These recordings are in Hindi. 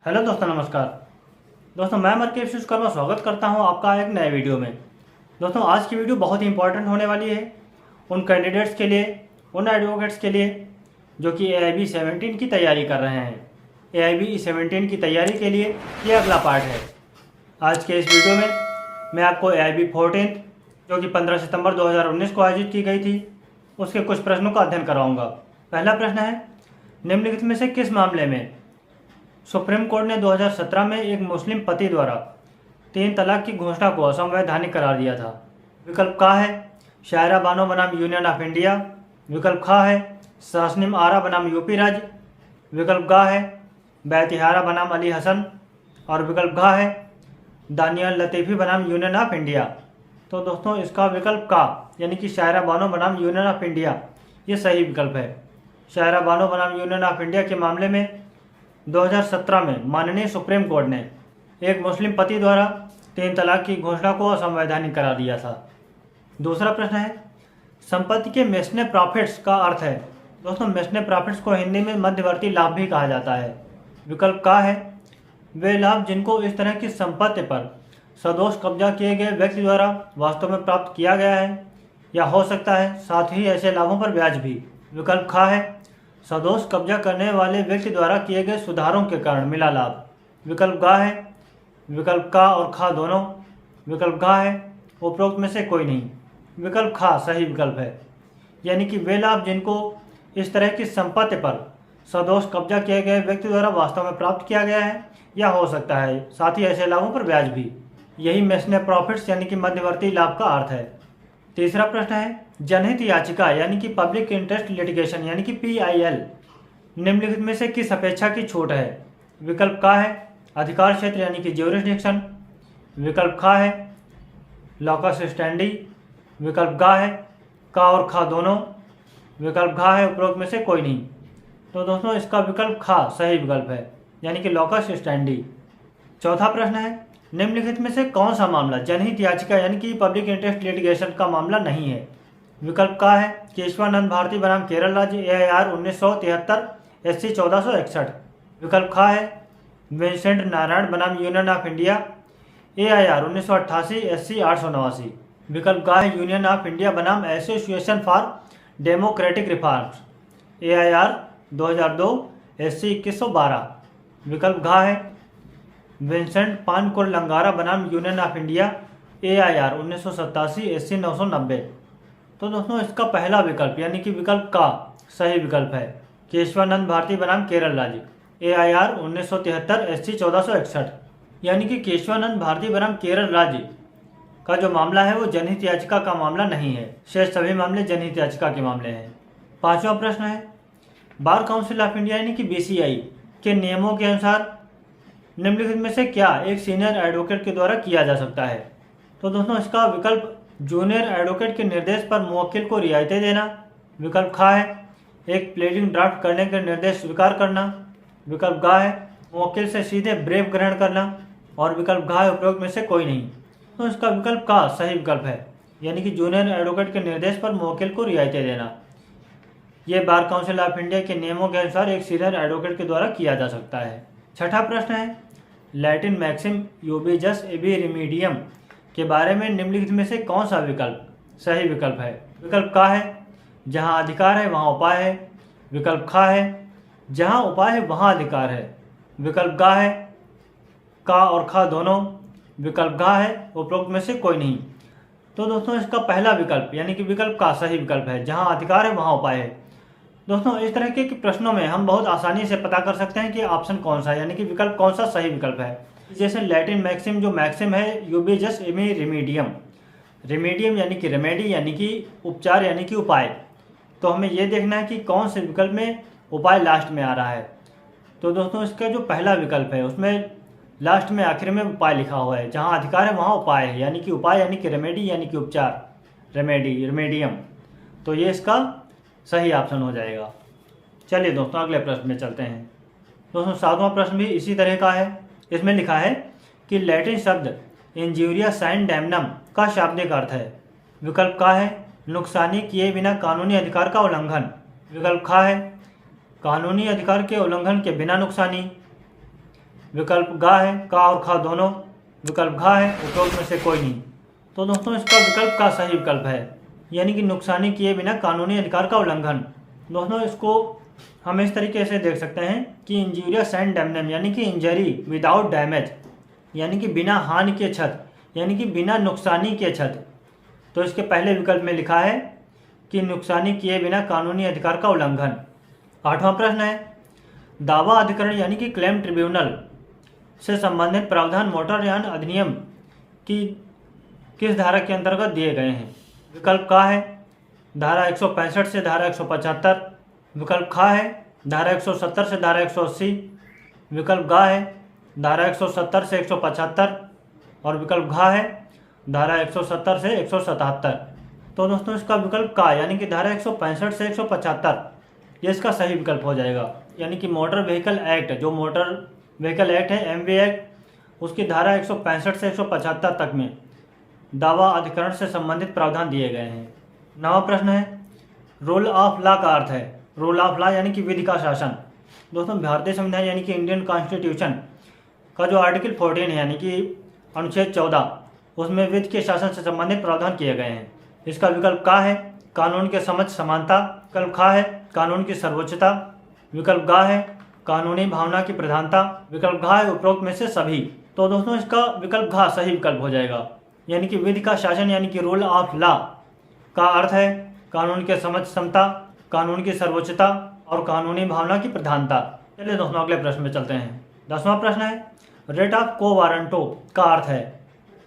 हेलो दोस्तों, नमस्कार। दोस्तों, मैं मरकेश विश्वकर्मा स्वागत करता हूं आपका एक नए वीडियो में। दोस्तों, आज की वीडियो बहुत ही इंपॉर्टेंट होने वाली है उन कैंडिडेट्स के लिए, उन एडवोकेट्स के लिए जो कि AIB 17 की तैयारी कर रहे हैं। AIB 17 की तैयारी के लिए ये अगला पार्ट है। आज के इस वीडियो में मैं आपको AIB 14 जो कि 15 सितंबर 2019 को आयोजित की गई थी, उसके कुछ प्रश्नों का अध्ययन कराऊंगा। पहला प्रश्न है, निम्नलिखित में से किस मामले में सुप्रीम कोर्ट ने 2017 में एक मुस्लिम पति द्वारा 3 तलाक की घोषणा को असंवैधानिक करार दिया था? विकल्प का है शायरा बानो बनाम यूनियन ऑफ इंडिया, विकल्प खा है सासनिम आरा बनाम यूपी राज्य, विकल्प गा है बैतिहारा बनाम अली हसन और विकल्प घा है दानियल लतीफ़ी बनाम यूनियन ऑफ इंडिया। तो दोस्तों, इसका विकल्प का यानी कि शायरा बानो बनाम यूनियन ऑफ इंडिया ये सही विकल्प है। शायरा बानो बनाम यूनियन ऑफ इंडिया के मामले में 2017 में माननीय सुप्रीम कोर्ट ने एक मुस्लिम पति द्वारा 3 तलाक की घोषणा को असंवैधानिक करार दिया था। दूसरा प्रश्न है, संपत्ति के मेसने प्रॉफिट्स का अर्थ है? दोस्तों, मेसने प्रॉफिट्स को हिंदी में मध्यवर्ती लाभ भी कहा जाता है। विकल्प का है वे लाभ जिनको इस तरह की संपत्ति पर सदोष कब्जा किए गए व्यक्ति द्वारा वास्तव में प्राप्त किया गया है, या हो सकता है साथ ही ऐसे लाभों पर ब्याज भी। विकल्प खा है सदोष कब्जा करने वाले व्यक्ति द्वारा किए गए सुधारों के कारण मिला लाभ। विकल्प गा है विकल्प का और खा दोनों। विकल्प गा है उपरोक्त में से कोई नहीं। विकल्प खा सही विकल्प है, यानी कि वे लाभ जिनको इस तरह की संपत्ति पर सदोष कब्जा किए गए व्यक्ति द्वारा वास्तव में प्राप्त किया गया है, या हो सकता है साथ ही ऐसे लाभों पर ब्याज भी। यही मेसने प्रॉफिट्स यानी कि मध्यवर्ती लाभ का अर्थ है। तीसरा प्रश्न है, जनहित याचिका यानी कि पब्लिक इंटरेस्ट लिटिगेशन यानी कि PIL निम्नलिखित में से किस अपेक्षा की छूट है? विकल्प का है अधिकार क्षेत्र यानी कि ज्यूरिसडिक्शन, विकल्प खा है लॉकस स्टैंडी, विकल्प गा है का और खा दोनों, विकल्प घा है उपरोक्त में से कोई नहीं। तो दोस्तों, इसका विकल्प खा सही विकल्प है, यानी कि लॉकस स्टैंडी। चौथा प्रश्न है, निम्नलिखित में से कौन सा मामला जनहित याचिका यानी कि पब्लिक इंटरेस्ट लिटिगेशन का मामला नहीं है? विकल्प का है केशवानंद भारती बनाम केरल राज्य AIR 1973 SC 1461, विकल्प खा है विंसेंट नारायण बनाम union of India AIR 1988 SC 889, विकल्प गा है यूनियन ऑफ इंडिया बनाम association for democratic reforms AIR 2002 SC 2112, विकल्प घा है विंसेंट पानकुर लंगारा बनाम union of India AIR 1987 SC 990। तो दोस्तों, इसका पहला विकल्प यानी कि विकल्प का सही विकल्प है केशवानंद भारती बनाम केरल राज्य AIR 1973 SC 1461, यानी कि केशवानंद भारती बनाम केरल राज्य का जो मामला है वो जनहित याचिका का मामला नहीं है। शेष सभी मामले जनहित याचिका के मामले हैं। पांचवा प्रश्न है, बार काउंसिल ऑफ इंडिया यानी कि BCI के नियमों के अनुसार निम्नलिखित में से क्या एक सीनियर एडवोकेट के द्वारा किया जा सकता है? तो दोस्तों, इसका विकल्प जूनियर एडवोकेट के निर्देश पर मुवक्किल को रियायतें देना, विकल्प खा है एक प्लेडिंग ड्राफ्ट करने के निर्देश स्वीकार करना, विकल्प गा है मुवक्किल से सीधे ब्रीफ ग्रहण करना और विकल्प घा है उपयोग में से कोई नहीं। तो इसका विकल्प का सही विकल्प है, यानी कि जूनियर एडवोकेट के निर्देश पर मुवक्किल को रियायतें देना। ये बार काउंसिल ऑफ इंडिया के नियमों के अनुसार एक सीनियर एडवोकेट के द्वारा किया जा सकता है। छठा प्रश्न है, लैटिन मैक्सिम यूबी जस एबी रिमीडियम के बारे में निम्नलिखित में से कौन सा विकल्प सही विकल्प है? विकल्प का है जहां अधिकार है वहां उपाय है, विकल्प खा है जहां उपाय है वहां अधिकार है, विकल्प गा है का और खा दोनों, विकल्प घा है उपरोक्त में से कोई नहीं। तो दोस्तों, इसका पहला विकल्प यानी कि विकल्प का सही विकल्प है जहां अधिकार है वहां उपाय है। दोस्तों, इस तरह के प्रश्नों में हम बहुत आसानी से पता कर सकते हैं कि ऑप्शन कौन सा है, यानी कि विकल्प कौन सा सही विकल्प है। जैसे लैटिन मैक्सिम जो मैक्सिम है यूबी जस एमी रिमीडियम, रिमीडियम यानी कि रेमेडी यानी कि उपचार यानी कि उपाय। तो हमें ये देखना है कि कौन से विकल्प में उपाय लास्ट में आ रहा है। तो दोस्तों, इसका जो पहला विकल्प है उसमें लास्ट में आखिर में उपाय लिखा हुआ है, जहाँ अधिकार है वहाँ उपाय है, यानी कि उपाय यानी कि रेमेडी यानी कि उपचार, रेमेडी रेमेडियम। तो ये इसका सही ऑप्शन हो जाएगा। चलिए दोस्तों, अगले प्रश्न में चलते हैं। दोस्तों, सातवां प्रश्न भी इसी तरह का है। इसमें लिखा है कि लैटिन शब्द इंज्यूरिया साइन डैमनम का शाब्दिक अर्थ है। विकल्प का है नुकसानी किए बिना कानूनी अधिकार का उल्लंघन, विकल्प खा है कानूनी अधिकार के उल्लंघन के बिना नुकसानी, विकल्प गा है, का और खा दोनों। विकल्प घा है, उपरोक्त में से कोई नहीं। तो दोस्तों इसका विकल्प का सही विकल्प है, यानी कि नुकसानी किए बिना कानूनी अधिकार का उल्लंघन। दोस्तों इसको हम इस तरीके से देख सकते हैं कि इंजीरियस एंड डैमेज, यानी कि इंजरी विदाउट डैमेज, यानी कि बिना हानि के क्षत, यानी कि बिना नुकसानी के क्षत। तो इसके पहले विकल्प में लिखा है कि नुकसानी किए बिना कानूनी अधिकार का उल्लंघन। 8वां प्रश्न है, दावा अधिकरण यानी कि क्लेम ट्रिब्यूनल से संबंधित प्रावधान मोटर यान अधिनियम की किस धारा के अंतर्गत दिए गए हैं? विकल्प का है धारा 165 से धारा 175, विकल्प खा है धारा 170 से धारा 180, विकल्प गा है धारा 170 से 175 और विकल्प घा है धारा 170 से 177। तो दोस्तों इसका विकल्प का यानी कि धारा 165 से 175 ये इसका सही विकल्प हो जाएगा। यानी कि मोटर व्हीकल एक्ट, जो मोटर व्हीकल एक्ट है एमवी एक्ट, उसकी धारा 165 से 175 तक में दावा अधिकरण से संबंधित प्रावधान दिए गए हैं। 9वां प्रश्न है, रूल ऑफ लॉ का अर्थ है। रूल ऑफ लॉ यानी कि विधि का शासन। दोस्तों भारतीय संविधान यानी कि इंडियन कॉन्स्टिट्यूशन का जो आर्टिकल 14 है यानी कि अनुच्छेद 14, उसमें विधि के शासन से संबंधित प्रावधान किए गए हैं। इसका विकल्प का है कानून के समक्ष समानता, विकल्प खा है कानून की सर्वोच्चता, विकल्प गा है कानूनी भावना की प्रधानता, विकल्प घा है उपरोक्त में से सभी। तो दोस्तों इसका विकल्प घा सही विकल्प हो जाएगा। यानी कि विधि का शासन यानी कि रूल ऑफ लॉ का अर्थ है कानून के समक्ष समता, कानून की सर्वोच्चता और कानूनी भावना की प्रधानता। चलिए दोस्तों अगले प्रश्न में चलते हैं। 10वां प्रश्न है, रेट ऑफ को वारंटो का अर्थ है।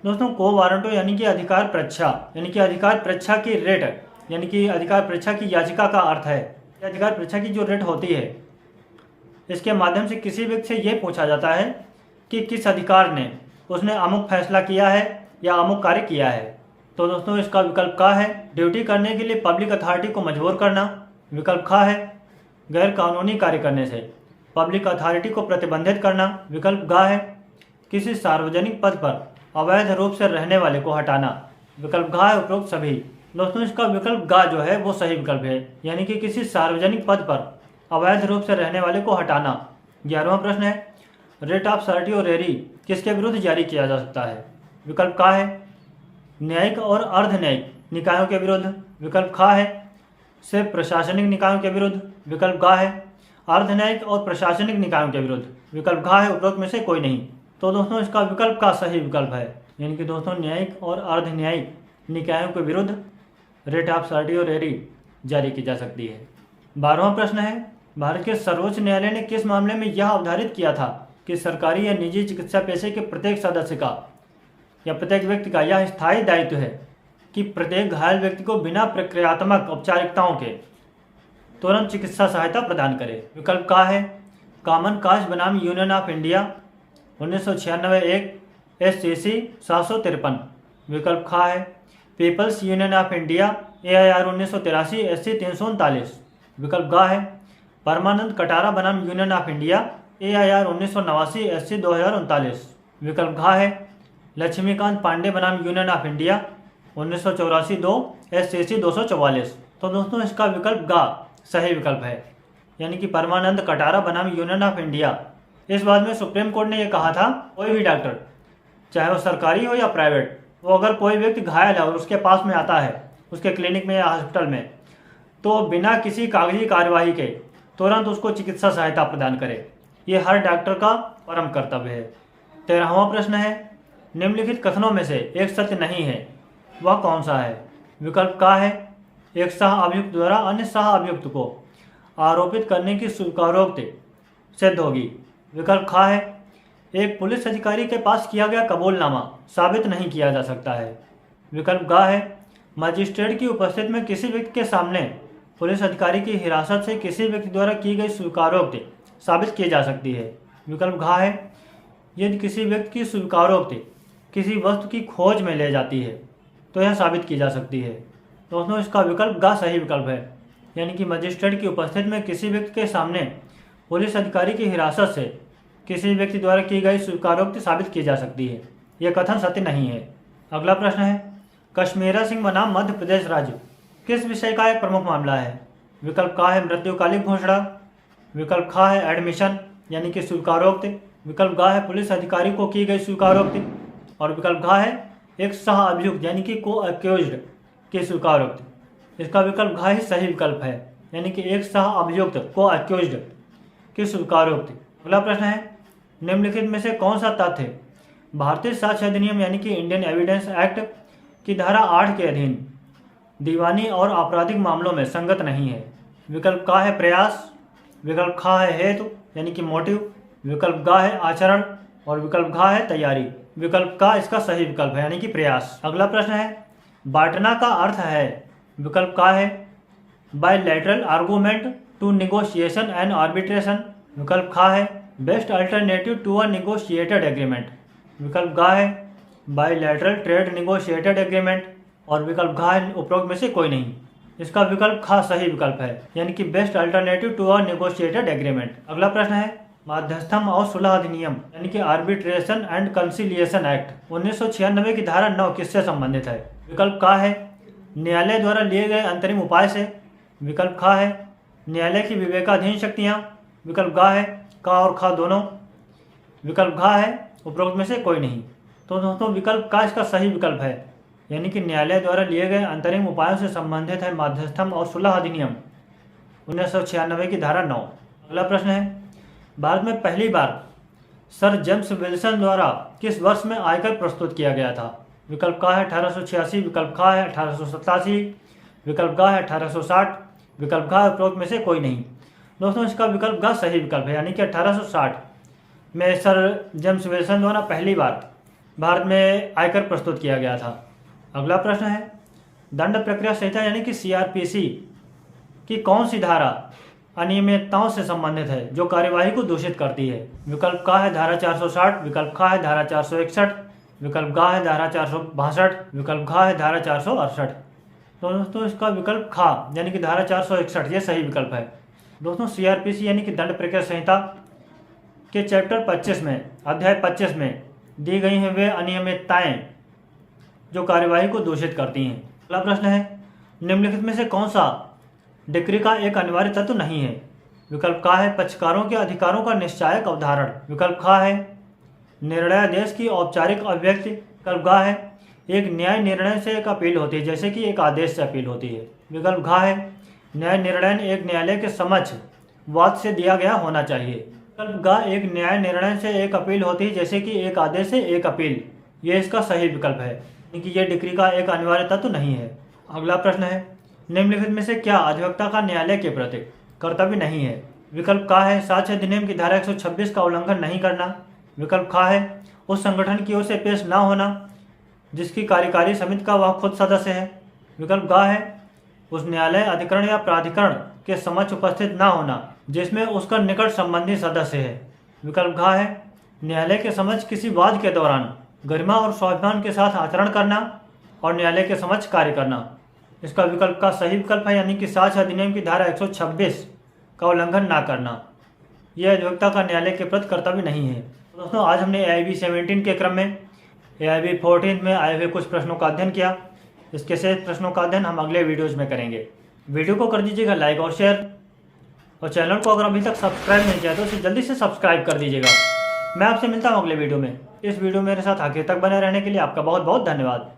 दोस्तों को वारंटो यानी कि अधिकार परीक्षा, यानी कि अधिकार परीक्षा की रेट, यानी कि अधिकार परीक्षा की याचिका का अर्थ है। अधिकार परीक्षा की जो रेट होती है, इसके माध्यम से किसी व्यक्ति से ये पूछा जाता है कि किस अधिकार ने उसने अमुक फैसला किया है या अमुक कार्य किया है। तो दोस्तों इसका विकल्प का है ड्यूटी करने के लिए पब्लिक अथॉरिटी को मजबूर करना, विकल्प खा है गैर कानूनी कार्य करने से पब्लिक अथॉरिटी को प्रतिबंधित करना, विकल्प गा है किसी सार्वजनिक पद पर अवैध रूप से रहने वाले को हटाना, विकल्प घा है उपरोक्त सभी। दोस्तों इसका विकल्प गा जो है वो सही विकल्प है, यानी कि किसी सार्वजनिक पद पर अवैध रूप से रहने वाले को हटाना। 11वां प्रश्न है, रेट ऑफ सर्टियोरेरी किसके विरुद्ध जारी किया जा सकता है? विकल्प का है न्यायिक और अर्ध न्यायिक निकायों के विरुद्ध, विकल्प खा है सिर्फ प्रशासनिक निकायों के विरुद्ध, विकल्प गा है अर्ध न्यायिक और प्रशासनिक निकायों के विरुद्ध, विकल्प घा है उपरोक्त में से कोई नहीं। तो दोस्तों इसका विकल्प का सही विकल्प है, यानी कि दोस्तों न्यायिक और अर्ध न्यायिक निकायों के विरुद्ध रेट ऑफ सर्टियोरेरी जारी की जा सकती है। 12वां प्रश्न है, भारत के सर्वोच्च न्यायालय ने किस मामले में यह अवधारित किया था कि सरकारी या निजी चिकित्सा पेशे के प्रत्येक सदस्य का या प्रत्येक व्यक्ति का यह स्थायी दायित्व है कि प्रत्येक घायल व्यक्ति को बिना प्रक्रियात्मक औपचारिकताओं के तुरंत चिकित्सा सहायता प्रदान करे। विकल्प का है कॉमन कास्ट बनाम यूनियन ऑफ इंडिया 1996 एक SCC 753, विकल्प खा है people's union of India AIR 1983 SC 339, विकल्प गा है परमानंद कटारा बनाम union of India AIR 1989 SC 2039, विकल्प घा है लक्ष्मीकांत पांडे बनाम यूनियन ऑफ इंडिया 1984 2 SCC 244। तो दोस्तों इसका विकल्प गा सही विकल्प है, यानी कि परमानंद कटारा बनाम यूनियन ऑफ इंडिया। इस बात में सुप्रीम कोर्ट ने यह कहा था कोई भी डॉक्टर चाहे वो सरकारी हो या प्राइवेट, वो अगर कोई व्यक्ति घायल है और उसके पास में आता है उसके क्लिनिक में या हॉस्पिटल में, तो बिना किसी कागजी कार्यवाही के तुरंत उसको चिकित्सा सहायता प्रदान करे। ये हर डॉक्टर का परम कर्तव्य है। 13वां प्रश्न है, निम्नलिखित कथनों में से एक सत्य नहीं है, वह कौन सा है? विकल्प का है एक सह अभियुक्त द्वारा अन्य सह अभियुक्त को आरोपित करने की स्वीकारोक्ति सिद्ध होगी, विकल्प खा है एक पुलिस अधिकारी के पास किया गया कबूलनामा साबित नहीं किया जा सकता है, विकल्प गा है मजिस्ट्रेट की उपस्थिति में किसी व्यक्ति के सामने पुलिस अधिकारी की हिरासत से किसी व्यक्ति द्वारा की गई स्वीकारोक्ति साबित की जा सकती है, विकल्प घा है यदि किसी व्यक्ति की स्वीकारोक्ति किसी वस्तु की खोज में ले जाती है तो यह साबित की जा सकती है। दोस्तों इसका विकल्प गा सही विकल्प है, यानी कि मजिस्ट्रेट की उपस्थिति में किसी व्यक्ति के सामने पुलिस अधिकारी की हिरासत से किसी व्यक्ति द्वारा की गई स्वीकारोक्ति साबित की जा सकती है। यह कथन सत्य नहीं है। अगला प्रश्न है, कश्मीरा सिंह बनाम मध्य प्रदेश राज्य किस विषय का एक प्रमुख मामला है? विकल्प का है मृत्युकालिक घोषणा, विकल्प खा है एडमिशन यानी कि स्वीकारोक्ति, विकल्प ग है पुलिस अधिकारी को की गई स्वीकारोक्ति, और विकल्प घ है एक सह अभियुक्त यानी कि को अक्यूज्ड की स्वीकारोक्ति। इसका विकल्प घ ही सही विकल्प है, यानी कि एक सह अभियुक्त को अक्यूज्ड की स्वीकारोक्ति। अगला प्रश्न है, निम्नलिखित में से कौन सा तथ्य भारतीय साक्ष्य अधिनियम यानी कि इंडियन एविडेंस एक्ट की धारा 8 के अधीन दीवानी और आपराधिक मामलों में संगत नहीं है? विकल्प क है प्रयास, विकल्प ख है हेतु यानी कि मोटिव, विकल्प ग है आचरण, और विकल्प घ है तैयारी। विकल्प क इसका सही विकल्प है, यानी कि प्रयास। अगला प्रश्न है, बांटना का अर्थ है? विकल्प क है bilateral argument to negotiation and arbitration, विकल्प ख है best alternative to a negotiated agreement, विकल्प ग है बायलैटरल ट्रेड नेगोशिएटेड एग्रीमेंट, और विकल्प घ है उपरोक्त में से कोई नहीं। इसका विकल्प ख सही विकल्प है, यानी कि best alternative to a negotiated agreement. अगला प्रश्न है, मध्यस्थम और सुलह अधिनियम यानी कि आर्बिट्रेशन एंड कंसिलिएशन एक्ट 1996 की धारा 9 किससे संबंधित है? विकल्प क है न्यायालय द्वारा लिए गए अंतरिम उपाय से, विकल्प ख है न्यायालय की विवेकाधीन शक्तियाँ, विकल्प ग है क और ख दोनों, विकल्प घ है उपरोक्त में से कोई नहीं। तो दोस्तों विकल्प क इसका सही विकल्प है, यानी कि न्यायालय द्वारा लिए गए अंतरिम उपायों से संबंधित है मध्यस्थम और सुलह अधिनियम 1996 की धारा 9। अगला प्रश्न है, भारत में पहली बार सर जेम्स विल्सन द्वारा किस वर्ष में आयकर प्रस्तुत किया गया था? विकल्प क है 1886, विकल्प ख है 1887, विकल्प ग है 1860, विकल्प घ उपरोक्त में से कोई नहीं। दोस्तों इसका विकल्प ग सही विकल्प है, यानी कि 1860 में सर जेम्स विल्सन द्वारा पहली बार भारत में आयकर प्रस्तुत किया गया था। अगला प्रश्न है, दंड प्रक्रिया संहिता यानी कि CRPC की कौन सी धारा अनियमितताओं से संबंधित है जो कार्यवाही को दूषित करती है? विकल्प क है धारा 460, विकल्प ख है धारा 461, विकल्प ग है धारा 462, विकल्प घ है धारा 468। तो दोस्तों इसका विकल्प ख यानी कि धारा 461 ये सही विकल्प है। दोस्तों CRPC यानी कि दंड प्रक्रिया संहिता के चैप्टर 25 में अध्याय 25 में दी गई हैं वे अनियमितताएं जो कार्यवाही को दूषित करती हैं। अगला प्रश्न है, निम्नलिखित में से कौन सा डिक्री का एक अनिवार्य तत्व नहीं है? विकल्प क है पक्षकारों के अधिकारों का निश्चायक अवधारण, विकल्प ख है निर्णयादेश की औपचारिक अभिव्यक्ति, विकल्प ग है एक न्याय निर्णय से एक अपील होती है जैसे कि एक आदेश से अपील होती है, विकल्प घ है न्याय निर्णय एक न्यायालय के समक्ष वाद से दिया गया होना चाहिए, विकल्प ग एक न्याय निर्णय से एक अपील होती है जैसे कि एक आदेश से एक अपील। ये इसका सही विकल्प है, कि यह डिक्री का एक अनिवार्य तत्व नहीं है। अगला प्रश्न है, निम्नलिखित में से क्या अधिवक्ता का न्यायालय के प्रति कर्तव्य नहीं है? विकल्प क है साक्ष्य अधिनियम की धारा 126 का उल्लंघन नहीं करना, विकल्प ख है उस संगठन की ओर से पेश न होना जिसकी कार्यकारी समिति का वह खुद सदस्य है, विकल्प ग है उस न्यायालय अधिकरण या प्राधिकरण के समक्ष उपस्थित न होना जिसमें उसका निकट संबंधी सदस्य है, विकल्प घ है न्यायालय के समक्ष किसी वाद के दौरान गरिमा और स्वाभिमान के साथ आचरण करना और न्यायालय के समक्ष कार्य करना। इसका विकल्प का सही विकल्प है, यानी कि साक्ष्य अधिनियम की धारा 126 का उल्लंघन ना करना। यह अधिवक्ता का न्यायालय के प्रति कर्तव्य नहीं है। दोस्तों आज हमने AIB 17 के क्रम में AIB 14 में आए हुए कुछ प्रश्नों का अध्ययन किया। इसके शेष प्रश्नों का अध्ययन हम अगले वीडियोज़ में करेंगे। वीडियो को कर दीजिएगा लाइक और शेयर, और चैनल को अगर अभी तक सब्सक्राइब नहीं किया तो उसे जल्दी से सब्सक्राइब कर दीजिएगा। मैं आपसे मिलता हूँ अगले वीडियो में। इस वीडियो में मेरे साथ आखिर तक बने रहने के लिए आपका बहुत बहुत धन्यवाद।